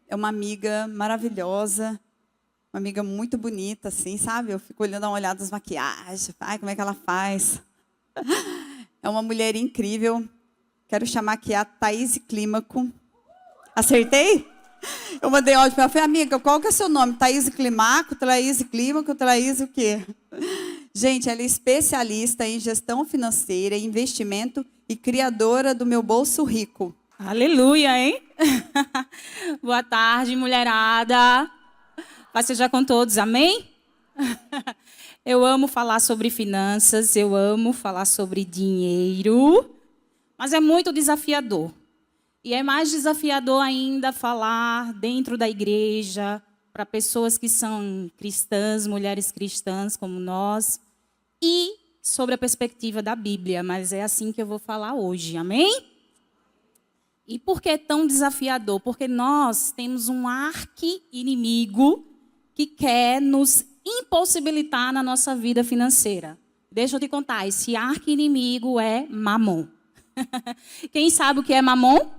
é uma amiga maravilhosa, uma amiga muito bonita, assim, sabe? Eu fico olhando, dando uma olhada nas maquiagens, ai, como é que ela faz? É uma mulher incrível. Quero chamar aqui a Thaís Clímaco. Acertei? Eu mandei áudio para ela, falei, amiga, qual que é o seu nome? Thaís Clímaco, Thaís Clímaco, Thaís o quê? Gente, ela é especialista em gestão financeira, investimento e criadora do Meu Bolso Rico. Aleluia, hein? Boa tarde, mulherada. Paz seja com todos, amém? Eu amo falar sobre finanças, eu amo falar sobre dinheiro, mas é muito desafiador. E é mais desafiador ainda falar dentro da igreja, para pessoas que são cristãs, mulheres cristãs como nós, e sobre a perspectiva da Bíblia, mas é assim que eu vou falar hoje, amém? E por que é tão desafiador? Porque nós temos um arqui-inimigo que quer nos impossibilitar na nossa vida financeira. Deixa eu te contar, esse arqui-inimigo é Mamon. Quem sabe o que é Mamon?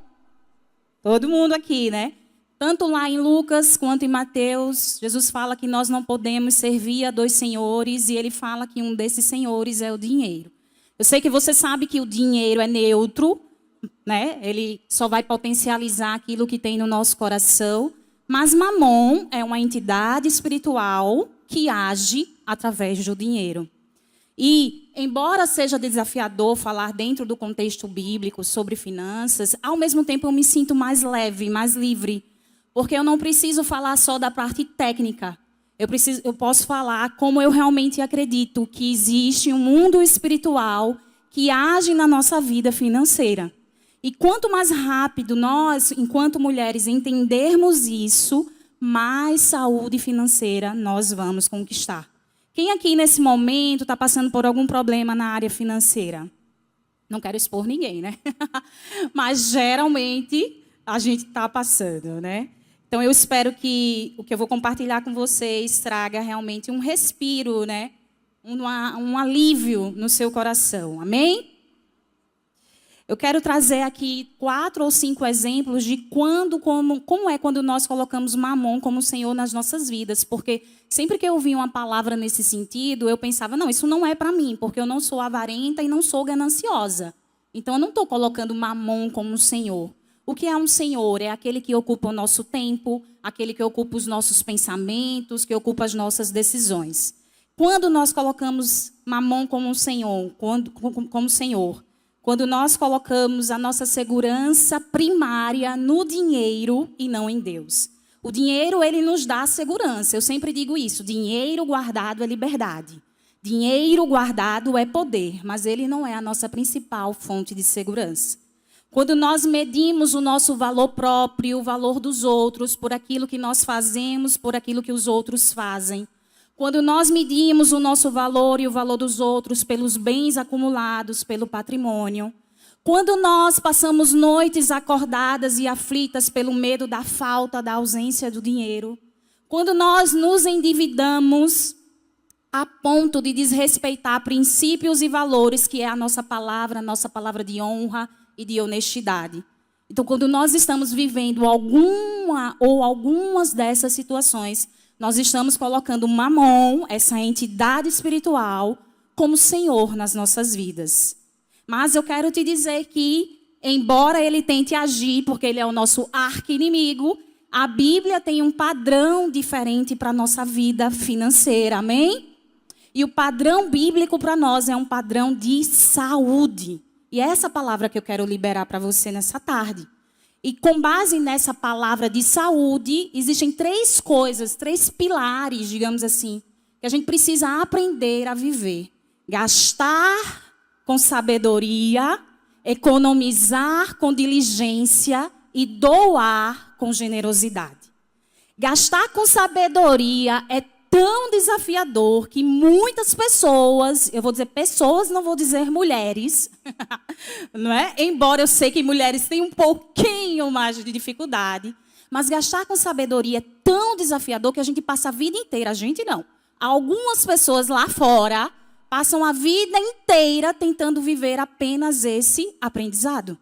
Todo mundo aqui, né? Tanto lá em Lucas quanto em Mateus, Jesus fala que nós não podemos servir a dois senhores e ele fala que um desses senhores é o dinheiro. Eu sei que você sabe que o dinheiro é neutro, né? Ele só vai potencializar aquilo que tem no nosso coração, mas Mamon é uma entidade espiritual que age através do dinheiro. E, embora seja desafiador falar dentro do contexto bíblico sobre finanças, ao mesmo tempo eu me sinto mais leve, mais livre, porque eu não preciso falar só da parte técnica. Eu posso falar como eu realmente acredito que existe um mundo espiritual que age na nossa vida financeira. E quanto mais rápido nós, enquanto mulheres, entendermos isso, mais saúde financeira nós vamos conquistar. Quem aqui nesse momento está passando por algum problema na área financeira? Não quero expor ninguém, né? Mas geralmente a gente está passando, né? Então eu espero que o que eu vou compartilhar com vocês traga realmente um respiro, né? Um alívio no seu coração. Amém? Eu quero trazer aqui 4 ou 5 exemplos de como é quando nós colocamos Mamon como Senhor nas nossas vidas. Porque sempre que eu ouvia uma palavra nesse sentido, eu pensava, não, isso não é para mim, porque eu não sou avarenta e não sou gananciosa. Então, eu não estou colocando Mamon como Senhor. O que é um Senhor? É aquele que ocupa o nosso tempo, aquele que ocupa os nossos pensamentos, que ocupa as nossas decisões. Quando nós colocamos Mamon como Senhor, quando nós colocamos a nossa segurança primária no dinheiro e não em Deus. O dinheiro, ele nos dá segurança. Eu sempre digo isso, dinheiro guardado é liberdade. Dinheiro guardado é poder, mas ele não é a nossa principal fonte de segurança. Quando nós medimos o nosso valor próprio, o valor dos outros, por aquilo que nós fazemos, por aquilo que os outros fazem. Quando nós medimos o nosso valor e o valor dos outros pelos bens acumulados, pelo patrimônio. Quando nós passamos noites acordadas e aflitas pelo medo da falta, da ausência do dinheiro. Quando nós nos endividamos a ponto de desrespeitar princípios e valores, que é a nossa palavra de honra e de honestidade. Então, quando nós estamos vivendo alguma ou algumas dessas situações, nós estamos colocando Mamon, essa entidade espiritual, como Senhor nas nossas vidas. Mas eu quero te dizer que, embora ele tente agir, porque ele é o nosso arqui-inimigo, a Bíblia tem um padrão diferente para a nossa vida financeira, amém? E o padrão bíblico para nós é um padrão de saúde. E é essa palavra que eu quero liberar para você nessa tarde. E com base nessa palavra de saúde, existem 3 coisas, 3 pilares, digamos assim, que a gente precisa aprender a viver. Gastar com sabedoria, economizar com diligência e doar com generosidade. Gastar com sabedoria é tão desafiador que muitas pessoas, eu vou dizer pessoas, não vou dizer mulheres, não é? Embora eu sei que mulheres têm um pouquinho mais de dificuldade, mas gastar com sabedoria é tão desafiador que a gente passa a vida inteira, a gente não. Algumas pessoas lá fora passam a vida inteira tentando viver apenas esse aprendizado.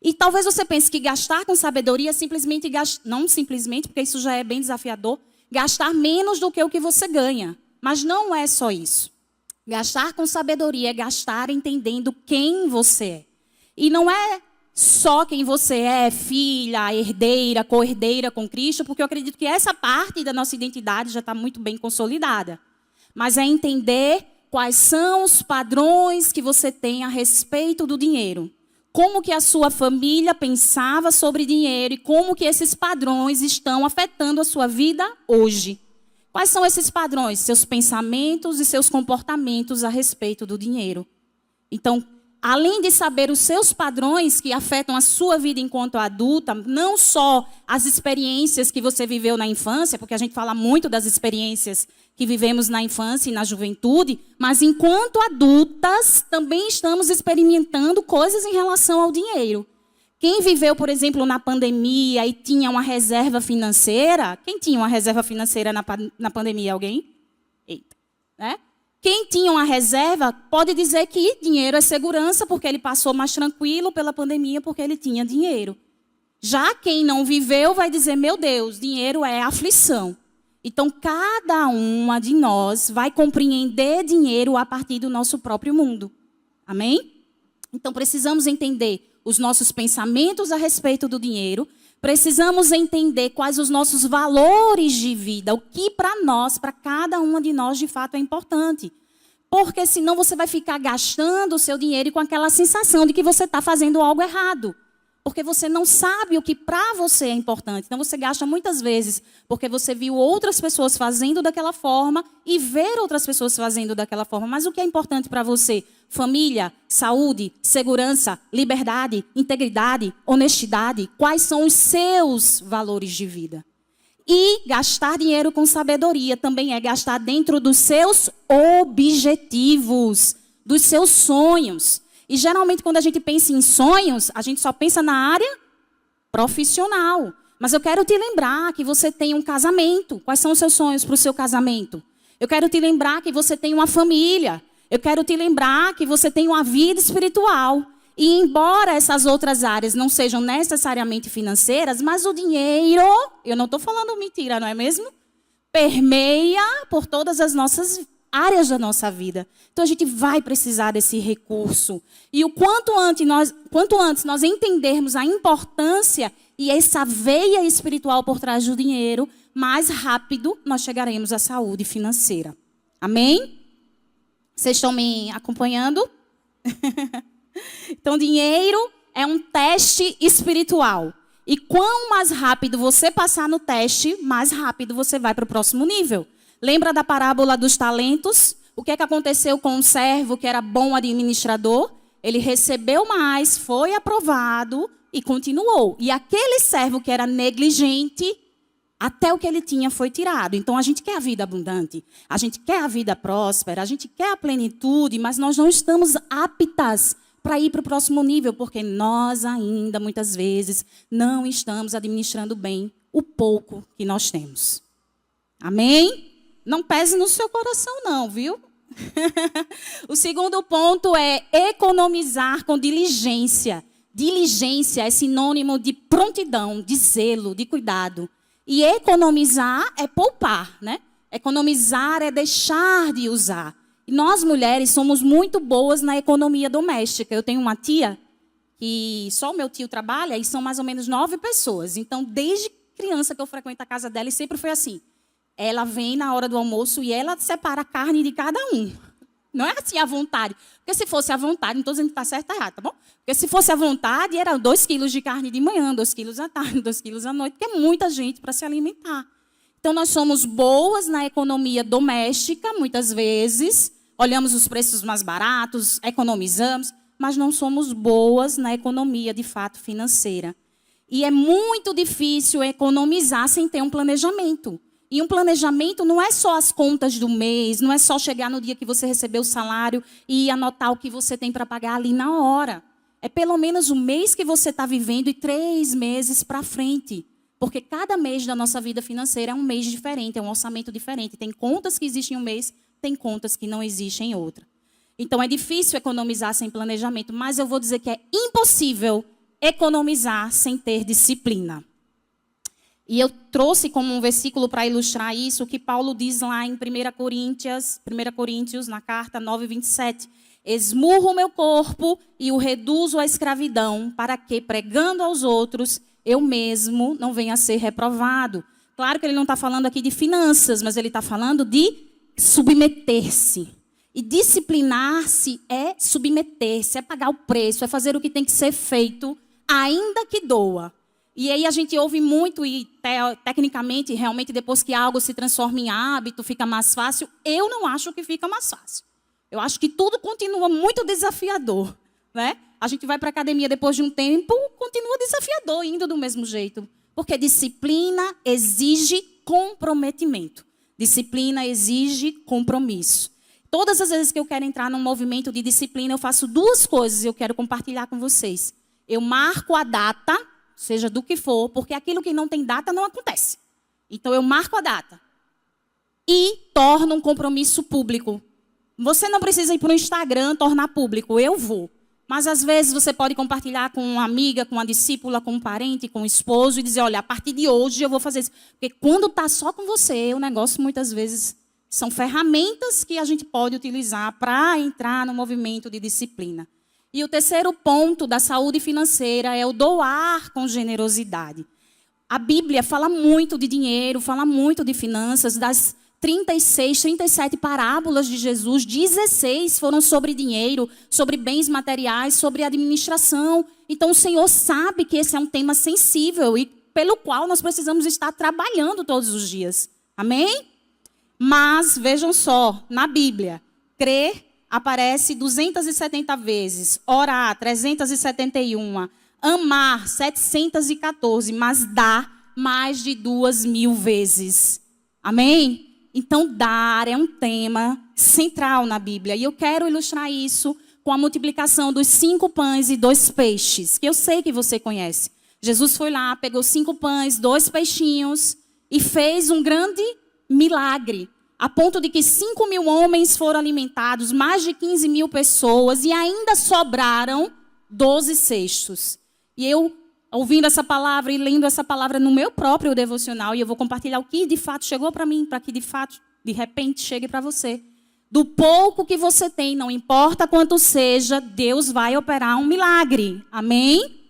E talvez você pense que gastar com sabedoria é simplesmente, não simplesmente, porque isso já é bem desafiador, gastar menos do que o que você ganha. Mas não é só isso. Gastar com sabedoria é gastar entendendo quem você é. E não é só quem você é, filha, herdeira, co-herdeira com Cristo, porque eu acredito que essa parte da nossa identidade já está muito bem consolidada. Mas é entender quais são os padrões que você tem a respeito do dinheiro. Como que a sua família pensava sobre dinheiro e como que esses padrões estão afetando a sua vida hoje. Quais são esses padrões? Seus pensamentos e seus comportamentos a respeito do dinheiro. Então, além de saber os seus padrões que afetam a sua vida enquanto adulta, não só as experiências que você viveu na infância, porque a gente fala muito das experiências que vivemos na infância e na juventude, mas enquanto adultas também estamos experimentando coisas em relação ao dinheiro. Quem viveu, por exemplo, na pandemia e tinha uma reserva financeira, quem tinha uma reserva financeira na pandemia? Alguém? Eita, né? Quem tinha uma reserva pode dizer que dinheiro é segurança, porque ele passou mais tranquilo pela pandemia, porque ele tinha dinheiro. Já quem não viveu vai dizer, meu Deus, dinheiro é aflição. Então, cada uma de nós vai compreender dinheiro a partir do nosso próprio mundo. Amém? Então, precisamos entender os nossos pensamentos a respeito do dinheiro, precisamos entender quais os nossos valores de vida, o que para nós, para cada uma de nós, de fato é importante. Porque senão você vai ficar gastando o seu dinheiro com aquela sensação de que você está fazendo algo errado. Porque você não sabe o que para você é importante. Então você gasta muitas vezes porque você viu outras pessoas fazendo daquela forma e ver outras pessoas fazendo daquela forma. Mas o que é importante para você? Família, saúde, segurança, liberdade, integridade, honestidade. Quais são os seus valores de vida? E gastar dinheiro com sabedoria também é gastar dentro dos seus objetivos, dos seus sonhos. E geralmente quando a gente pensa em sonhos, a gente só pensa na área profissional. Mas eu quero te lembrar que você tem um casamento. Quais são os seus sonhos para o seu casamento? Eu quero te lembrar que você tem uma família. Eu quero te lembrar que você tem uma vida espiritual. E embora essas outras áreas não sejam necessariamente financeiras, mas o dinheiro, eu não estou falando mentira, não é mesmo? Permeia por todas as nossas áreas da nossa vida. Então a gente vai precisar desse recurso. E o quanto antes nós entendermos a importância e essa veia espiritual por trás do dinheiro, mais rápido nós chegaremos à saúde financeira. Amém? Vocês estão me acompanhando? Então, dinheiro é um teste espiritual. E quanto mais rápido você passar no teste, mais rápido você vai para o próximo nível. Lembra da parábola dos talentos? O que é que aconteceu com um servo que era bom administrador? Ele recebeu mais, foi aprovado e continuou. E aquele servo que era negligente, até o que ele tinha foi tirado. Então, a gente quer a vida abundante, a gente quer a vida próspera, a gente quer a plenitude, mas nós não estamos aptas para ir para o próximo nível, porque nós ainda, muitas vezes, não estamos administrando bem o pouco que nós temos. Amém? Não pese no seu coração, não, viu? O segundo ponto é economizar com diligência. Diligência é sinônimo de prontidão, de zelo, de cuidado. E economizar é poupar, né? Economizar é deixar de usar. E nós, mulheres, somos muito boas na economia doméstica. Eu tenho uma tia que só o meu tio trabalha e são mais ou menos 9 pessoas. Então, desde criança que eu frequento a casa dela, e sempre foi assim. Ela vem na hora do almoço e ela separa a carne de cada um. Não é assim à vontade. Porque se fosse à vontade, não estou dizendo que está certo ou errado, tá bom? Porque se fosse à vontade, era 2 quilos de carne de manhã, 2 quilos à tarde, 2 quilos à noite, porque é muita gente para se alimentar. Então, nós somos boas na economia doméstica, muitas vezes. Olhamos os preços mais baratos, economizamos, mas não somos boas na economia, de fato, financeira. E é muito difícil economizar sem ter um planejamento. E um planejamento não é só as contas do mês, não é só chegar no dia que você recebeu o salário e anotar o que você tem para pagar ali na hora. É pelo menos o mês que você está vivendo e 3 meses para frente. Porque cada mês da nossa vida financeira é um mês diferente, é um orçamento diferente. Tem contas que existem em um mês, tem contas que não existem em outra. Então, é difícil economizar sem planejamento, mas eu vou dizer que é impossível economizar sem ter disciplina. E eu trouxe como um versículo para ilustrar isso, que Paulo diz lá em 1 Coríntios, na carta 9:27. Esmurro o meu corpo e o reduzo à escravidão, para que, pregando aos outros, eu mesmo não venha a ser reprovado. Claro que ele não está falando aqui de finanças, mas ele está falando de submeter-se. E disciplinar-se é submeter-se, é pagar o preço, é fazer o que tem que ser feito, ainda que doa. E aí a gente ouve muito e tecnicamente, realmente, depois que algo se transforma em hábito, fica mais fácil. Eu não acho que fica mais fácil. Eu acho que tudo continua muito desafiador, né? A gente vai para a academia depois de um tempo, continua desafiador, indo do mesmo jeito. Porque disciplina exige comprometimento. Disciplina exige compromisso. Todas as vezes que eu quero entrar num movimento de disciplina, eu faço duas coisas e eu quero compartilhar com vocês. Eu marco a data, seja do que for, porque aquilo que não tem data não acontece. Então, eu marco a data e torno um compromisso público. Você não precisa ir para o Instagram tornar público, eu vou. Mas, às vezes, você pode compartilhar com uma amiga, com uma discípula, com um parente, com um esposo e dizer, olha, a partir de hoje eu vou fazer isso. Porque quando está só com você, o negócio, muitas vezes, são ferramentas que a gente pode utilizar para entrar no movimento de disciplina. E o terceiro ponto da saúde financeira é o doar com generosidade. A Bíblia fala muito de dinheiro, fala muito de finanças. Das 36, 37 parábolas de Jesus, 16 foram sobre dinheiro, sobre bens materiais, sobre administração. Então, o Senhor sabe que esse é um tema sensível e pelo qual nós precisamos estar trabalhando todos os dias. Amém? Mas, vejam só, na Bíblia, crer aparece 270 vezes, orar 371, amar 714, mas dar mais de 2.000 vezes. Amém? Então, dar é um tema central na Bíblia. E eu quero ilustrar isso com a multiplicação dos 5 pães e 2 peixes, que eu sei que você conhece. Jesus foi lá, pegou 5 pães, 2 peixinhos e fez um grande milagre. A ponto de que 5.000 homens foram alimentados, mais de 15.000 pessoas, e ainda sobraram 12 cestos. E eu, ouvindo essa palavra e lendo essa palavra no meu próprio devocional, e eu vou compartilhar o que de fato chegou para mim, para que de fato, de repente, chegue para você. Do pouco que você tem, não importa quanto seja, Deus vai operar um milagre. Amém?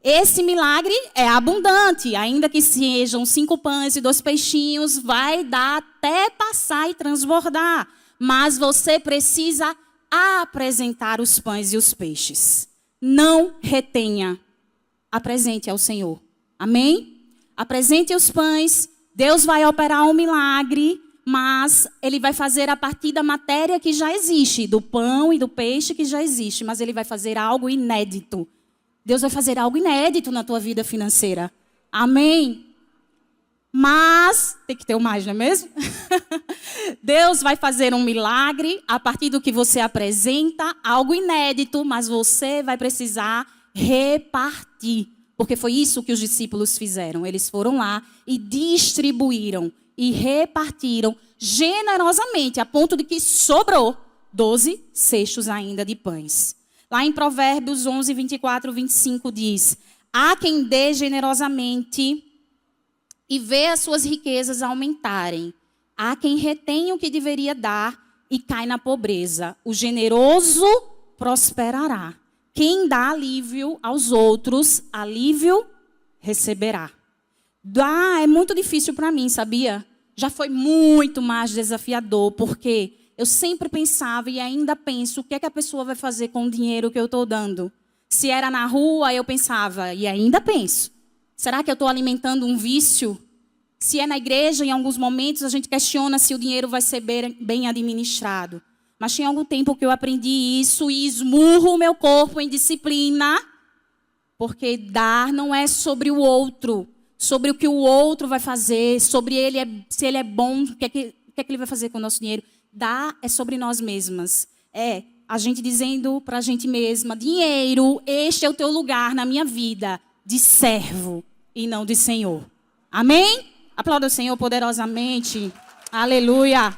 Esse milagre é abundante, ainda que sejam 5 pães e 2 peixinhos, vai dar até passar e transbordar. Mas você precisa apresentar os pães e os peixes. Não retenha. Apresente ao Senhor. Amém? Apresente os pães, Deus vai operar um milagre, mas Ele vai fazer a partir da matéria que já existe, do pão e do peixe que já existe, mas Ele vai fazer algo inédito. Deus vai fazer algo inédito na tua vida financeira. Amém? Mas, tem que ter o mais, não é mesmo? Deus vai fazer um milagre a partir do que você apresenta, algo inédito, mas você vai precisar repartir. Porque foi isso que os discípulos fizeram. Eles foram lá e distribuíram e repartiram generosamente, a ponto de que sobrou 12 cestos ainda de pães. Lá em Provérbios 11, 24, 25 diz: há quem dê generosamente e vê as suas riquezas aumentarem. Há quem retém o que deveria dar e cai na pobreza. O generoso prosperará. Quem dá alívio aos outros, alívio receberá. Dar é muito difícil para mim, sabia? Já foi muito mais desafiador, porque eu sempre pensava e ainda penso, o que é que a pessoa vai fazer com o dinheiro que eu estou dando? Se era na rua, eu pensava, e ainda penso, será que eu estou alimentando um vício? Se é na igreja, em alguns momentos, a gente questiona se o dinheiro vai ser bem administrado. Mas tinha algum tempo que eu aprendi isso e esmurro o meu corpo em disciplina, porque dar não é sobre o outro, sobre o que o outro vai fazer, sobre se ele é bom, o que é que ele vai fazer com o nosso dinheiro. Dar é sobre nós mesmas. É a gente dizendo para a gente mesma, dinheiro, este é o teu lugar na minha vida, de servo e não de Senhor. Amém? Aplauda o Senhor poderosamente. Aleluia.